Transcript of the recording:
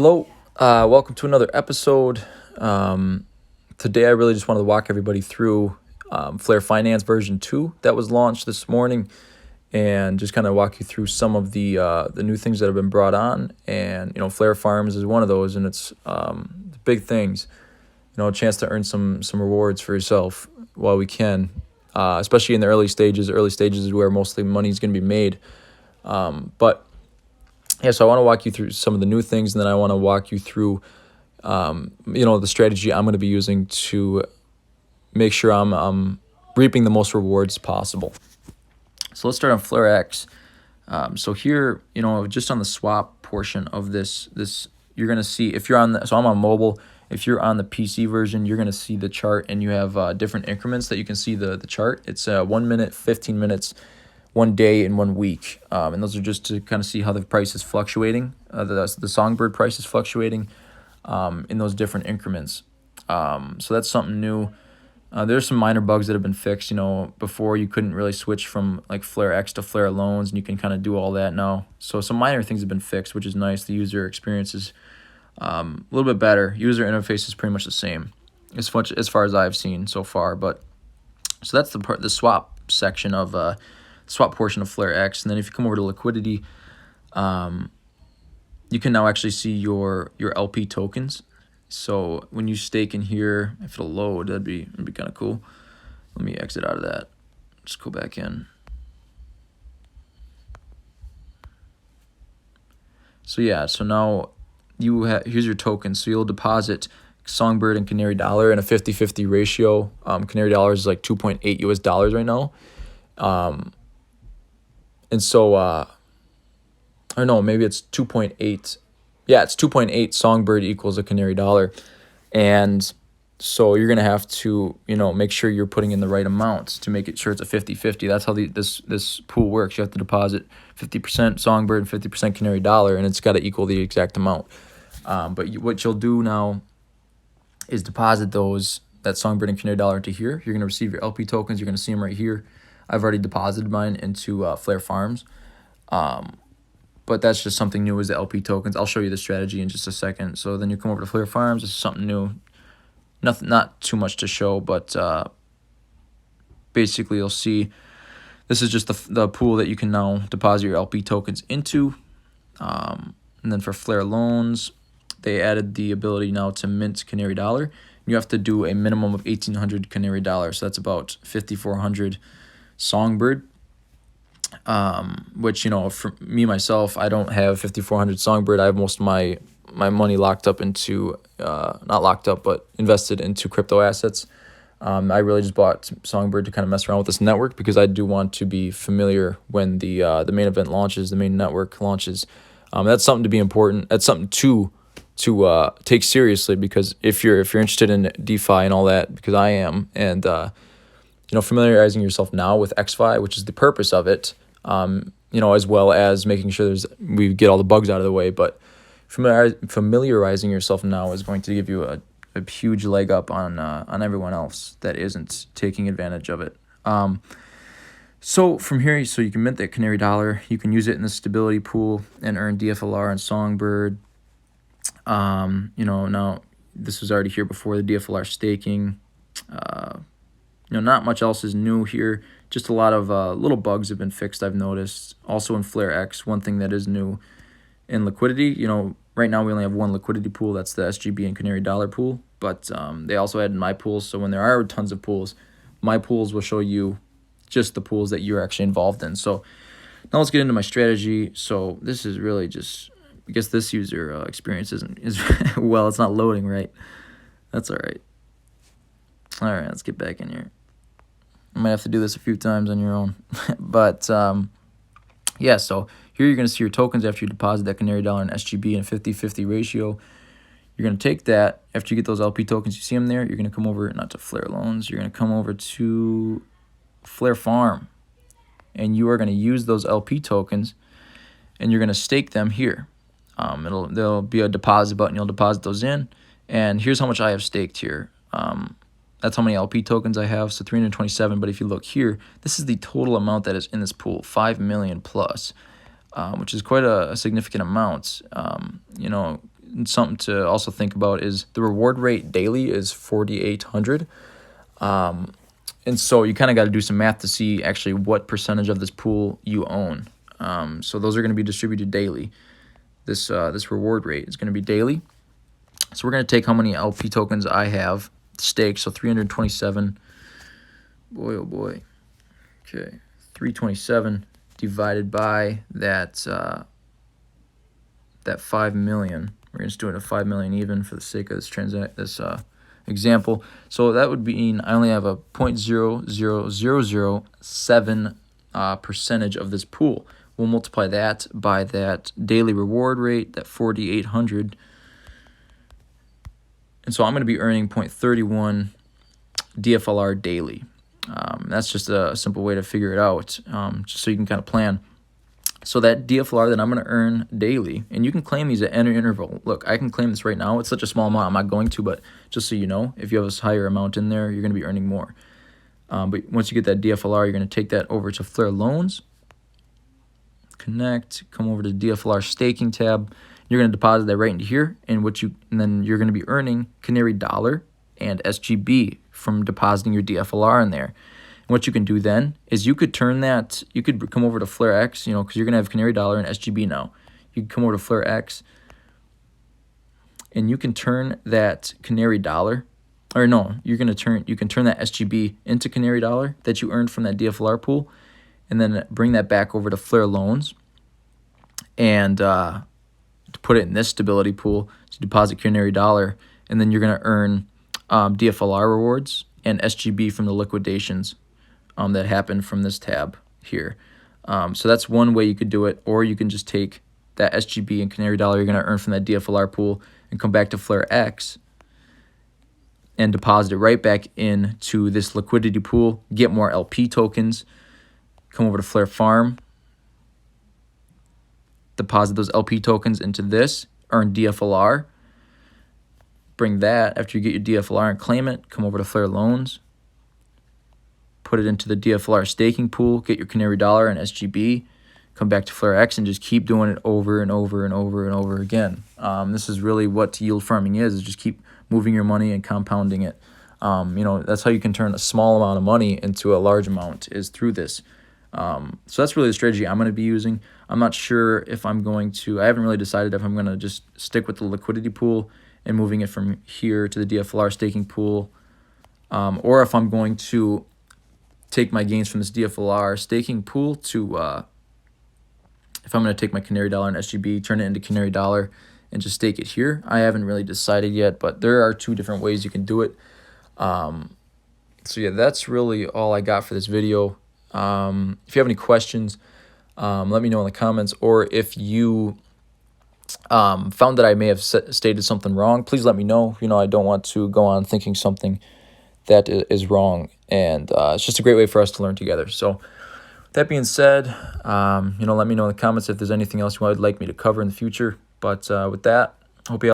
Hello, welcome to another episode. Today I really just wanted to walk everybody through FlareFinance version 2 that was launched this morning, and just kind of walk you through some of the new things that have been brought on. And FlareFarms is one of those, and it's big things. A chance to earn some rewards for yourself while we can, especially in the early stages. Early stages is where mostly money is going to be made, but yeah, so I want to walk you through some of the new things, and then I want to walk you through, the strategy I'm going to be using to make sure I'm reaping the most rewards possible. So let's start on FlareX. So here, just on the swap portion of this, you're going to see if you're on so I'm on mobile. If you're on the PC version, you're going to see the chart, and you have different increments that you can see the chart. It's 1 minute, 15 minutes. 1 day and 1 week, and those are just to kind of see how the price is fluctuating. The songbird price is fluctuating in those different increments. So that's something new. There's some minor bugs that have been fixed. Before you couldn't really switch from like FlareX to Flare loans, and you can kind of do all that now. So some minor things have been fixed, which is nice. The user experience is a little bit better. User interface is pretty much the same as far as I've seen so far. But so that's the swap section of swap portion of FlareX. And then if you come over to liquidity, you can now actually see your LP tokens. So when you stake in here, if it'll load, that'd be kind of cool. Let me exit out of that. Just go back in. So yeah, so now here's your tokens. So you'll deposit songbird and canary dollar in a 50-50 ratio. Canary dollar is like 2.8 US dollars right now. And so, or no, maybe it's 2.8. Yeah, it's 2.8 songbird equals a canary dollar. And so you're going to have to, make sure you're putting in the right amounts to make it sure it's a 50-50. That's how this pool works. You have to deposit 50% songbird and 50% canary dollar, and it's got to equal the exact amount. But what you'll do now is deposit that songbird and canary dollar into here. You're going to receive your LP tokens. You're going to see them right here. I've already deposited mine into FlareFarms, but that's just something new, is the LP tokens. I'll show you the strategy in just a second. So then you come over to FlareFarms. This is something new. Not too much to show, but basically you'll see this is just the pool that you can now deposit your LP tokens into. And then for Flare loans, they added the ability now to mint canary dollar. You have to do a minimum of 1,800 canary dollars. So that's about 5,400 songbird, which for me myself, I don't have 5,400 songbird. I have most of my money locked up into not locked up, but invested into crypto assets. I really just bought songbird to kind of mess around with this network, because I do want to be familiar when the main event launches, the main network launches. That's something to be important. That's something to take seriously, because if you're interested in DeFi and all that, because I am, and familiarizing yourself now with EXFI, which is the purpose of it, as well as making sure we get all the bugs out of the way. But familiarizing yourself now is going to give you a huge leg up on everyone else that isn't taking advantage of it. So from here, so you can mint that canary dollar. You can use it in the stability pool and earn dflr and songbird. Now this was already here before, the dflr staking. Not much else is new here. Just a lot of little bugs have been fixed, I've noticed. Also in FlareX, one thing that is new in liquidity, right now we only have one liquidity pool. That's the SGB and canary dollar pool. But they also added my pools. So when there are tons of pools, my pools will show you just the pools that you're actually involved in. So now let's get into my strategy. So this is really just, I guess this user experience is well, it's not loading, right? That's all right. All right, let's get back in here. I might have to do this a few times on your own. But, yeah, so here you're going to see your tokens after you deposit that canary dollar and SGB in a 50-50 ratio. You're going to take that. After you get those LP tokens, you see them there. You're going to come over, not to Flare loans. You're going to come over to FlareFarm. And you are going to use those LP tokens, and you're going to stake them here. There'll be a deposit button. You'll deposit those in. And here's how much I have staked here. That's how many LP tokens I have, so 327. But if you look here, this is the total amount that is in this pool, 5 million plus, which is quite a significant amount. something to also think about is the reward rate daily is 4,800. And so you kind of got to do some math to see actually what percentage of this pool you own. So those are going to be distributed daily. This reward rate is going to be daily. So we're going to take how many LP tokens I have staked. So 327. Boy, oh boy. Okay, 327 divided by that 5 million. We're just doing a 5 million even for the sake of this example. So that would mean I only have a 0.00007 percentage of this pool. We'll multiply that by that daily reward rate, that 4,800. And so I'm going to be earning 0.31 dflr daily. That's just a simple way to figure it out, just so you can kind of plan. So that dflr that I'm going to earn daily, and you can claim these at any interval. Look, I can claim this right now. It's such a small amount, I'm not going to, but just so you know, if you have a higher amount in there, you're going to be earning more. But once you get that dflr, you're going to take that over to Flare Loans, connect, come over to the dflr staking tab. You're going to deposit that right into here, and then you're going to be earning Canary Dollar and SGB from depositing your dflr in there. And what you can do then is you could turn that, you could come over to FlareX, because you're going to have Canary Dollar and SGB now. You can come over to FlareX, and you can turn that Canary Dollar, or no, you can turn that SGB into Canary Dollar that you earned from that dflr pool, and then bring that back over to Flare Loans, and to put it in this stability pool to deposit Canary Dollar, and then you're going to earn dflr rewards and SGB from the liquidations that happen from this tab here. So that's one way you could do it, or you can just take that SGB and Canary Dollar you're going to earn from that dflr pool and come back to FlareX and deposit it right back into this liquidity pool, get more LP tokens, come over to FlareFarm, deposit those LP tokens into this, earn dflr, bring that after you get your dflr and claim it, come over to Flare Loans, put it into the dflr staking pool, get your Canary Dollar and SGB, come back to FlareX, and just keep doing it over and over and over and over again. This is really what yield farming is just keep moving your money and compounding it. That's how you can turn a small amount of money into a large amount, is through this. So that's really the strategy I'm going to be using. I'm not sure if I haven't really decided if I'm going to just stick with the liquidity pool and moving it from here to the dflr staking pool, or if I'm going to take my gains from this dflr staking pool to, if I'm going to take my Canary Dollar and SGB, turn it into Canary Dollar, and just stake it here. I haven't really decided yet, but there are two different ways you can do it. So yeah, that's really all I got for this video. If you have any questions, let me know in the comments, or if you found that I may have stated something wrong, please let me know. I don't want to go on thinking something that is wrong, and it's just a great way for us to learn together. So that being said, let me know in the comments if there's anything else you would like me to cover in the future. But with that, hope you